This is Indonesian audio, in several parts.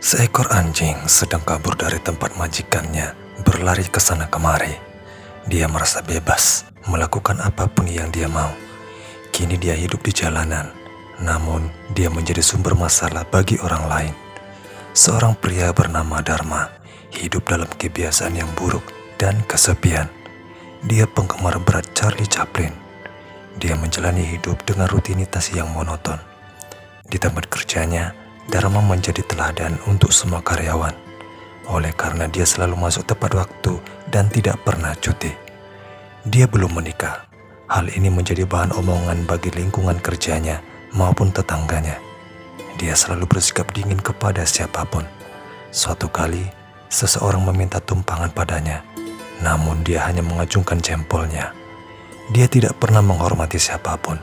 Seekor anjing sedang kabur dari tempat majikannya, berlari ke sana kemari. Dia merasa bebas melakukan apapun yang dia mau. Kini dia hidup di jalanan, namun dia menjadi sumber masalah bagi orang lain. Seorang pria bernama Dharma hidup dalam kebiasaan yang buruk dan kesepian. Dia penggemar berat Charlie Chaplin. Dia menjalani hidup dengan rutinitas yang monoton. Di tempat kerjanya, Dharma menjadi teladan untuk semua karyawan. Oleh karena dia selalu masuk tepat waktu dan tidak pernah cuti. Dia belum menikah. Hal ini menjadi bahan omongan bagi lingkungan kerjanya maupun tetangganya. Dia selalu bersikap dingin kepada siapapun. Suatu kali, seseorang meminta tumpangan padanya, namun dia hanya mengacungkan jempolnya. Dia tidak pernah menghormati siapapun.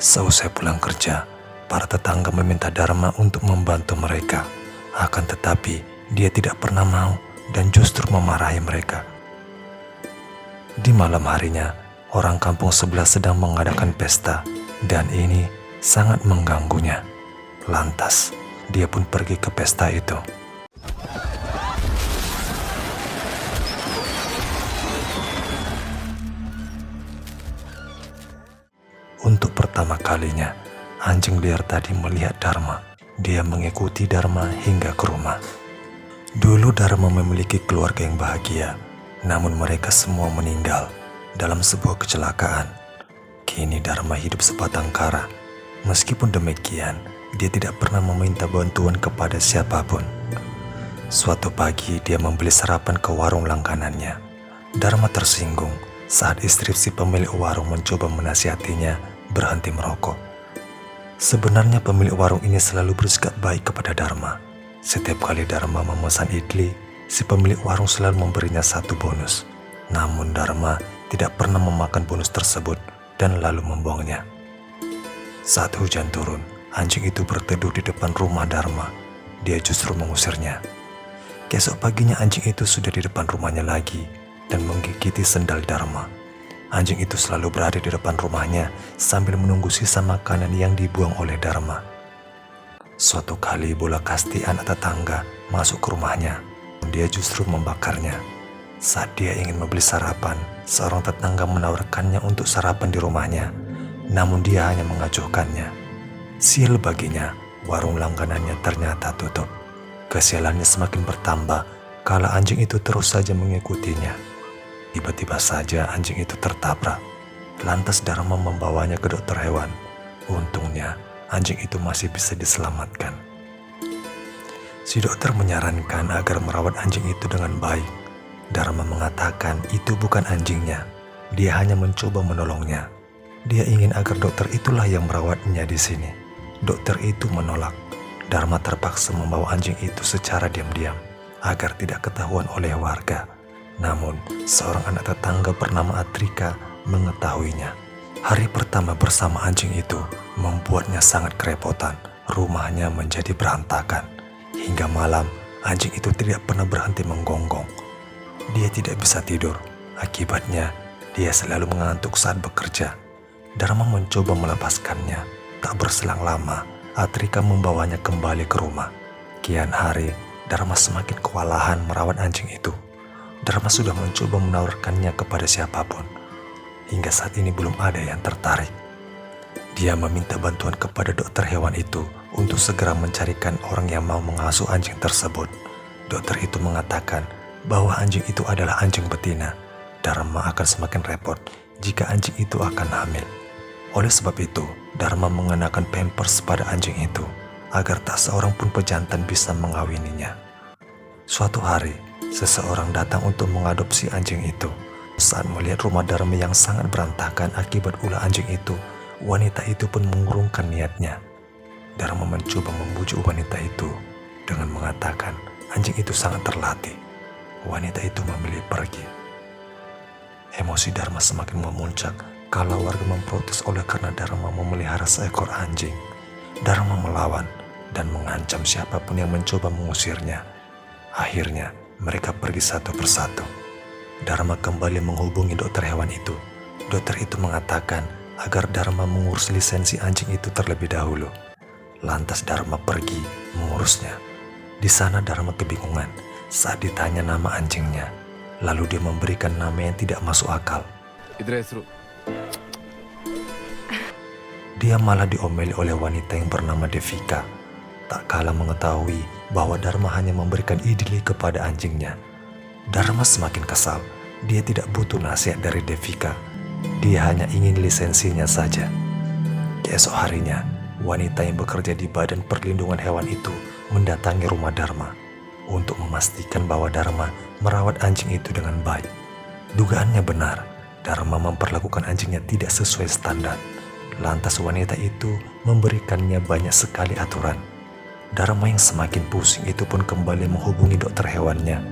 Seusai pulang kerja, para tetangga meminta Dharma untuk membantu mereka. Akan tetapi, dia tidak pernah mau dan justru memarahi mereka. Di malam harinya, orang kampung sebelah sedang mengadakan pesta dan ini sangat mengganggunya. Lantas, dia pun pergi ke pesta itu. Untuk pertama kalinya, anjing liar tadi melihat Dharma. Dia mengikuti Dharma hingga ke rumah. Dulu Dharma memiliki keluarga yang bahagia, namun mereka semua meninggal dalam sebuah kecelakaan. Kini Dharma hidup sebatang kara. Meskipun demikian, dia tidak pernah meminta bantuan kepada siapapun. Suatu pagi dia membeli sarapan ke warung langganannya. Dharma tersinggung saat istri si pemilik warung mencoba menasihatinya berhenti merokok. Sebenarnya pemilik warung ini selalu bersikap baik kepada Dharma. Setiap kali Dharma memesan idli, si pemilik warung selalu memberinya satu bonus. Namun Dharma tidak pernah memakan bonus tersebut dan lalu membuangnya. Saat hujan turun, anjing itu berteduh di depan rumah Dharma. Dia justru mengusirnya. Keesok paginya anjing itu sudah di depan rumahnya lagi dan menggigiti sendal Dharma. Anjing itu selalu berada di depan rumahnya sambil menunggu sisa makanan yang dibuang oleh Dharma. Suatu kali bola kasti anak tetangga masuk ke rumahnya. Dia justru membakarnya. Saat dia ingin membeli sarapan, seorang tetangga menawarkannya untuk sarapan di rumahnya. Namun dia hanya mengacuhkannya. Sial baginya, warung langganannya ternyata tutup. Kesialannya semakin bertambah kala anjing itu terus saja mengikutinya. Tiba-tiba saja anjing itu tertabrak. Lantas Dharma membawanya ke dokter hewan. Untungnya anjing itu masih bisa diselamatkan. Si dokter menyarankan agar merawat anjing itu dengan baik. Dharma mengatakan itu bukan anjingnya. Dia hanya mencoba menolongnya. Dia ingin agar dokter itulah yang merawatnya di sini. Dokter itu menolak. Dharma terpaksa membawa anjing itu secara diam-diam agar tidak ketahuan oleh warga. Namun, seorang anak tetangga bernama Atrika mengetahuinya. Hari pertama bersama anjing itu membuatnya sangat kerepotan. Rumahnya menjadi berantakan. Hingga malam, anjing itu tidak pernah berhenti menggonggong. Dia tidak bisa tidur. Akibatnya, dia selalu mengantuk saat bekerja. Dharma mencoba melepaskannya. Tak berselang lama, Atrika membawanya kembali ke rumah. Kian hari, Dharma semakin kewalahan merawat anjing itu. Dharma sudah mencoba menawarkannya kepada siapapun. Hingga saat ini belum ada yang tertarik. Dia meminta bantuan kepada dokter hewan itu untuk segera mencarikan orang yang mau mengasuh anjing tersebut. Dokter itu mengatakan bahwa anjing itu adalah anjing betina. Dharma akan semakin repot jika anjing itu akan hamil. Oleh sebab itu, Dharma mengenakan pampers pada anjing itu agar tak seorang pun pejantan bisa mengawininya. Suatu hari, seseorang datang untuk mengadopsi anjing itu. Saat melihat rumah Dharma yang sangat berantakan akibat ulah anjing itu, wanita itu pun mengurungkan niatnya. Dharma mencoba membujuk wanita itu dengan mengatakan anjing itu sangat terlatih. Wanita itu memilih pergi. Emosi Dharma semakin memuncak kala warga memprotes oleh karena Dharma memelihara seekor anjing. Dharma melawan dan mengancam siapapun yang mencoba mengusirnya. Akhirnya, mereka pergi satu persatu. Dharma kembali menghubungi dokter hewan itu. Dokter itu mengatakan agar Dharma mengurus lisensi anjing itu terlebih dahulu. Lantas Dharma pergi mengurusnya. Di sana Dharma kebingungan saat ditanya nama anjingnya. Lalu dia memberikan nama yang tidak masuk akal. Dia malah diomeli oleh wanita yang bernama Devika. Tak kalah mengetahui bahwa Dharma hanya memberikan idili kepada anjingnya. Dharma semakin kesal. Dia tidak butuh nasihat dari Devika. Dia hanya ingin lisensinya saja. Keesok harinya, wanita yang bekerja di Badan Perlindungan Hewan itu mendatangi rumah Dharma untuk memastikan bahwa Dharma merawat anjing itu dengan baik. Dugaannya benar, Dharma memperlakukan anjingnya tidak sesuai standar. Lantas wanita itu memberikannya banyak sekali aturan. Dharma yang semakin pusing itu pun kembali menghubungi dokter hewannya.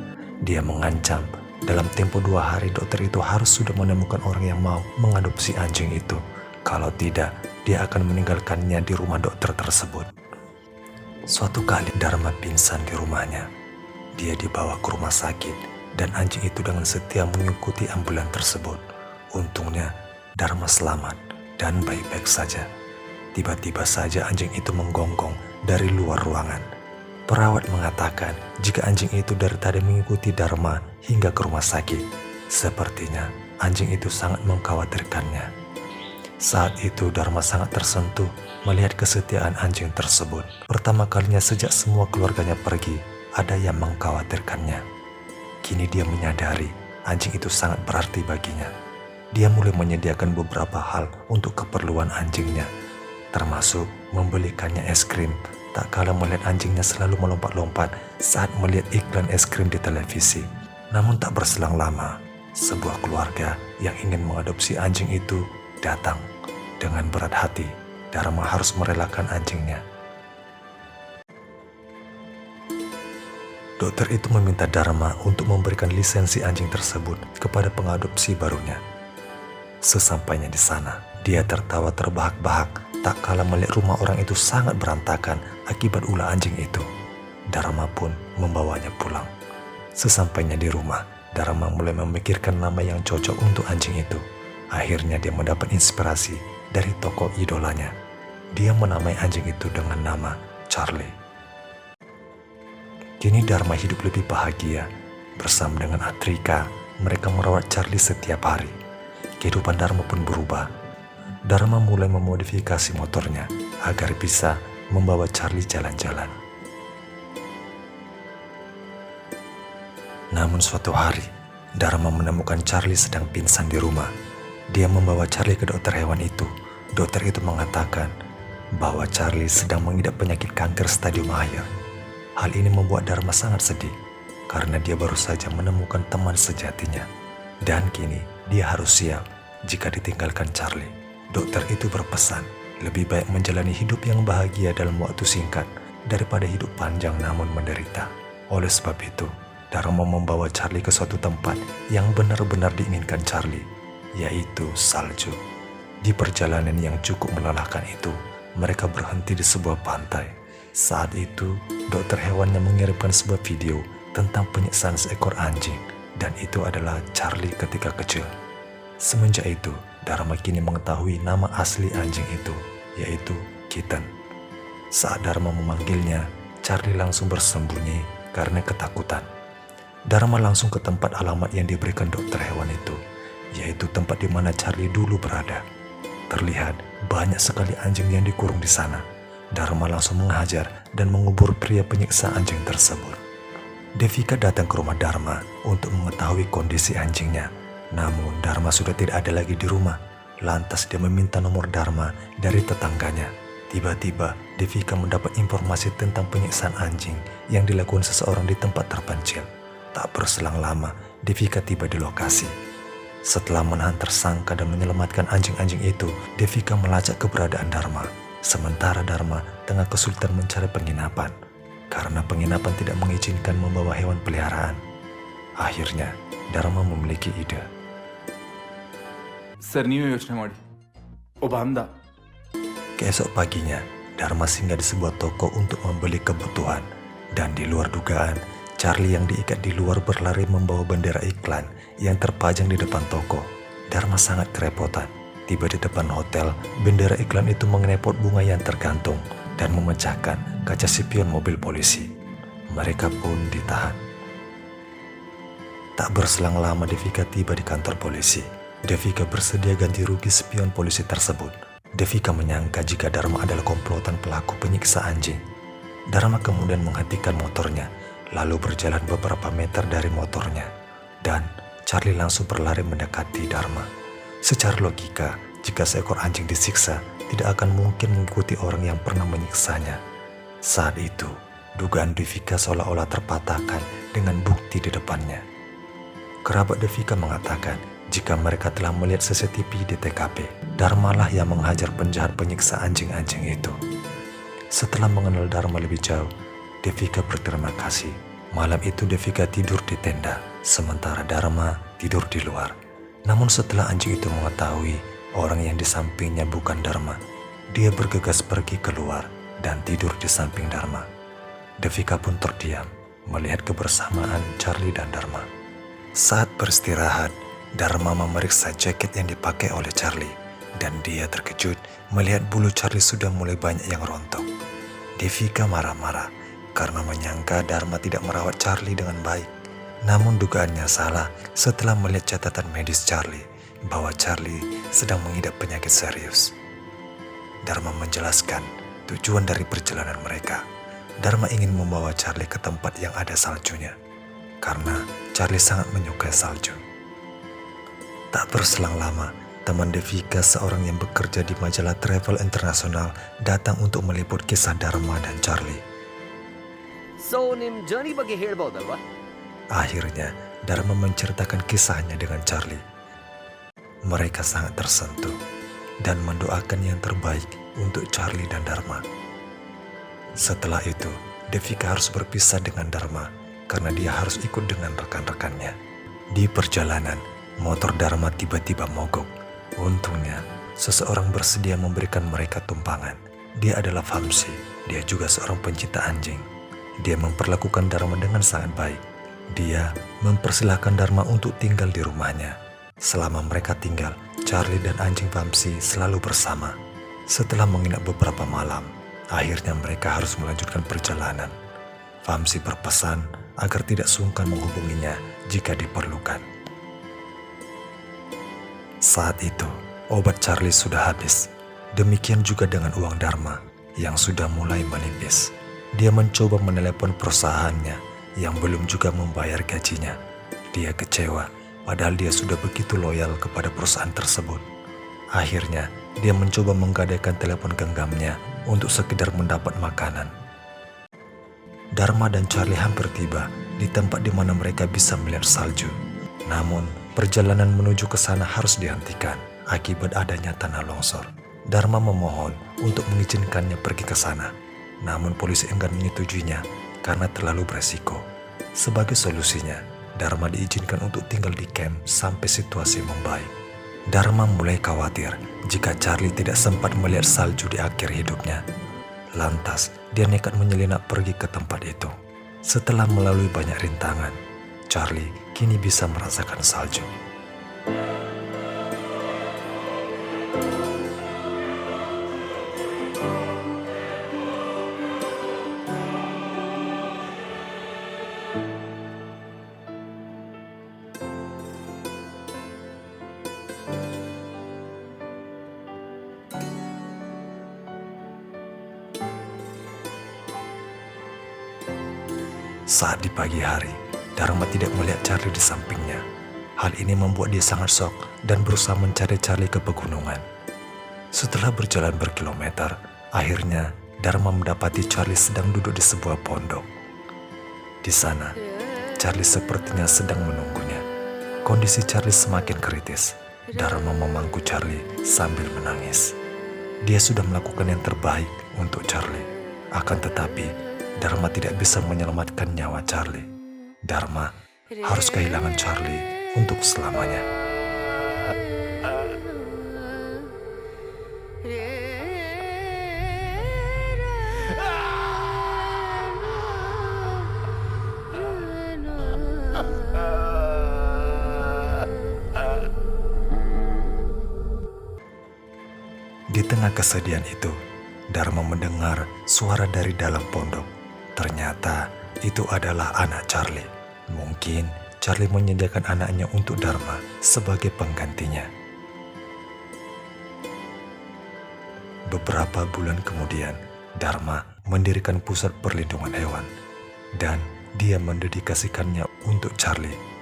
Dia mengancam dalam tempo 2 hari dokter itu harus sudah menemukan orang yang mau mengadopsi anjing itu. Kalau tidak, dia akan meninggalkannya di rumah dokter tersebut. Suatu kali Dharma pingsan di rumahnya. Dia dibawa ke rumah sakit dan anjing itu dengan setia mengikuti ambulan tersebut. Untungnya Dharma selamat dan baik-baik saja. Tiba-tiba saja anjing itu menggonggong dari luar ruangan. Perawat mengatakan jika anjing itu dari tadi mengikuti Dharma hingga ke rumah sakit. Sepertinya anjing itu sangat mengkhawatirkannya. Saat itu Dharma sangat tersentuh melihat kesetiaan anjing tersebut. Pertama kalinya sejak semua keluarganya pergi, ada yang mengkhawatirkannya. Kini dia menyadari anjing itu sangat berarti baginya. Dia mulai menyediakan beberapa hal untuk keperluan anjingnya, termasuk membelikannya es krim. Tak kalah melihat anjingnya selalu melompat-lompat saat melihat iklan es krim di televisi. Namun tak berselang lama, sebuah keluarga yang ingin mengadopsi anjing itu datang. Dengan berat hati, Dharma harus merelakan anjingnya. Dokter itu meminta Dharma untuk memberikan lisensi anjing tersebut kepada pengadopsi barunya. Sesampainya di sana, dia tertawa terbahak-bahak tak kalah melihat rumah orang itu sangat berantakan akibat ulah anjing itu. Dharma pun membawanya pulang. Sesampainya di rumah, Dharma mulai memikirkan nama yang cocok untuk anjing itu. Akhirnya dia mendapat inspirasi dari tokoh idolanya. Dia menamai anjing itu dengan nama Charlie. Kini Dharma hidup lebih bahagia. Bersama dengan Atrika, mereka merawat Charlie setiap hari. Kehidupan Dharma pun berubah. Dharma mulai memodifikasi motornya agar bisa membawa Charlie jalan-jalan. Namun suatu hari, Dharma menemukan Charlie sedang pingsan di rumah. Dia membawa Charlie ke dokter hewan itu. Dokter itu mengatakan bahwa Charlie sedang mengidap penyakit kanker stadium akhir. Hal ini membuat Dharma sangat sedih karena dia baru saja menemukan teman sejatinya. Dan kini dia harus siap jika ditinggalkan Charlie. Dokter itu berpesan, lebih baik menjalani hidup yang bahagia dalam waktu singkat daripada hidup panjang namun menderita. Oleh sebab itu, Dharma membawa Charlie ke suatu tempat yang benar-benar diinginkan Charlie, yaitu salju. Di perjalanan yang cukup melelahkan itu, mereka berhenti di sebuah pantai. Saat itu, dokter hewannya mengirimkan sebuah video tentang penyiksaan seekor anjing, dan itu adalah Charlie ketika kecil. Semenjak itu, Dharma kini mengetahui nama asli anjing itu, yaitu Kitten. Saat Dharma memanggilnya, Charlie langsung bersembunyi karena ketakutan. Dharma langsung ke tempat alamat yang diberikan dokter hewan itu, yaitu tempat di mana Charlie dulu berada. Terlihat banyak sekali anjing yang dikurung di sana. Dharma langsung menghajar dan mengubur pria penyiksa anjing tersebut. Devika datang ke rumah Dharma untuk mengetahui kondisi anjingnya. Namun Dharma sudah tidak ada lagi di rumah. Lantas dia meminta nomor Dharma dari tetangganya. Tiba-tiba Devika mendapat informasi tentang penyiksaan anjing yang dilakukan seseorang di tempat terpencil. Tak berselang lama, Devika tiba di lokasi. Setelah menahan tersangka dan menyelamatkan anjing-anjing itu, Devika melacak keberadaan Dharma. Sementara Dharma tengah kesulitan mencari penginapan karena penginapan tidak mengizinkan membawa hewan peliharaan. Akhirnya Dharma memiliki ide. Sir, ನೀವೇ ಯೋಚನೆ ಮಾಡಿ ಒಬ್ಬ ಅಂಧ. Keesok paginya, Dharma singgah di sebuah toko untuk membeli kebutuhan. Dan di luar dugaan, Charlie yang diikat di luar berlari membawa bendera iklan yang terpajang di depan toko. Dharma sangat kerepotan. Tiba di depan hotel, bendera iklan itu mengenai pot bunga yang tergantung dan memecahkan kaca spion mobil polisi. Mereka pun ditahan. Tak berselang lama Devika tiba di kantor polisi. Devika bersedia ganti rugi spion polisi tersebut. Devika menyangka jika Dharma adalah komplotan pelaku penyiksa anjing. Dharma kemudian menghentikan motornya, lalu berjalan beberapa meter dari motornya. Dan Charlie langsung berlari mendekati Dharma. Secara logika, jika seekor anjing disiksa, tidak akan mungkin mengikuti orang yang pernah menyiksanya. Saat itu, dugaan Devika seolah-olah terpatahkan dengan bukti di depannya. Kerabat Devika mengatakan jika mereka telah melihat CCTV di TKP, Dharma lah yang menghajar penjahat penyiksa anjing-anjing itu. Setelah mengenal Dharma lebih jauh, Devika berterima kasih. Malam itu Devika tidur di tenda, sementara Dharma tidur di luar. Namun setelah anjing itu mengetahui orang yang di sampingnya bukan Dharma, dia bergegas pergi keluar dan tidur di samping Dharma. Devika pun terdiam melihat kebersamaan Charlie dan Dharma. Saat beristirahat, Dharma memeriksa jaket yang dipakai oleh Charlie dan dia terkejut melihat bulu Charlie sudah mulai banyak yang rontok. Devika marah-marah karena menyangka Dharma tidak merawat Charlie dengan baik. Namun dugaannya salah setelah melihat catatan medis Charlie bahwa Charlie sedang mengidap penyakit serius. Dharma menjelaskan tujuan dari perjalanan mereka. Dharma ingin membawa Charlie ke tempat yang ada saljunya karena Charlie sangat menyukai salju. Tak berselang lama, teman Devika seorang yang bekerja di majalah travel internasional datang untuk meliput kisah Dharma dan Charlie. So, nim journey ಬಗ್ಗೆ ಹೇಳ್ಬೋದಲ್ವಾ? Akhirnya, Dharma menceritakan kisahnya dengan Charlie. Mereka sangat tersentuh dan mendoakan yang terbaik untuk Charlie dan Dharma. Setelah itu, Devika harus berpisah dengan Dharma karena dia harus ikut dengan rekan-rekannya. Di perjalanan, motor Dharma tiba-tiba mogok. Untungnya, seseorang bersedia memberikan mereka tumpangan. Dia adalah Vamsi, dia juga seorang pencinta anjing. Dia memperlakukan Dharma dengan sangat baik. Dia mempersilahkan Dharma untuk tinggal di rumahnya. Selama mereka tinggal, Charlie dan anjing Vamsi selalu bersama. Setelah menginap beberapa malam, akhirnya mereka harus melanjutkan perjalanan. Vamsi berpesan agar tidak sungkan menghubunginya jika diperlukan. Saat itu, obat Charlie sudah habis. Demikian juga dengan uang Dharma yang sudah mulai menipis. Dia mencoba menelepon perusahaannya yang belum juga membayar gajinya. Dia kecewa, padahal dia sudah begitu loyal kepada perusahaan tersebut. Akhirnya, dia mencoba menggadaikan telepon genggamnya untuk sekedar mendapat makanan. Dharma dan Charlie hampir tiba di tempat di mana mereka bisa melihat salju. Namun, perjalanan menuju ke sana harus dihentikan akibat adanya tanah longsor. Dharma memohon untuk mengizinkannya pergi ke sana. Namun polisi enggan menyetujuinya karena terlalu beresiko. Sebagai solusinya, Dharma diizinkan untuk tinggal di camp sampai situasi membaik. Dharma mulai khawatir jika Charlie tidak sempat melihat salju di akhir hidupnya. Lantas, dia nekat menyelinap pergi ke tempat itu. Setelah melalui banyak rintangan, Charlie kini bisa merasakan salju. Saat di pagi hari, Dharma tidak melihat Charlie di sampingnya. Hal ini membuat dia sangat shock dan berusaha mencari Charlie ke pegunungan. Setelah berjalan berkilometer, akhirnya Dharma mendapati Charlie sedang duduk di sebuah pondok. Di sana, Charlie sepertinya sedang menunggunya. Kondisi Charlie semakin kritis. Dharma memangku Charlie sambil menangis. Dia sudah melakukan yang terbaik untuk Charlie. Akan tetapi, Dharma tidak bisa menyelamatkan nyawa Charlie. Dharma harus kehilangan Charlie untuk selamanya. Di tengah kesedihan itu, Dharma mendengar suara dari dalam pondok. Ternyata itu adalah anak Charlie. Mungkin Charlie menyediakan anaknya untuk Dharma sebagai penggantinya. Beberapa bulan kemudian, Dharma mendirikan pusat perlindungan hewan dan dia mendedikasikannya untuk Charlie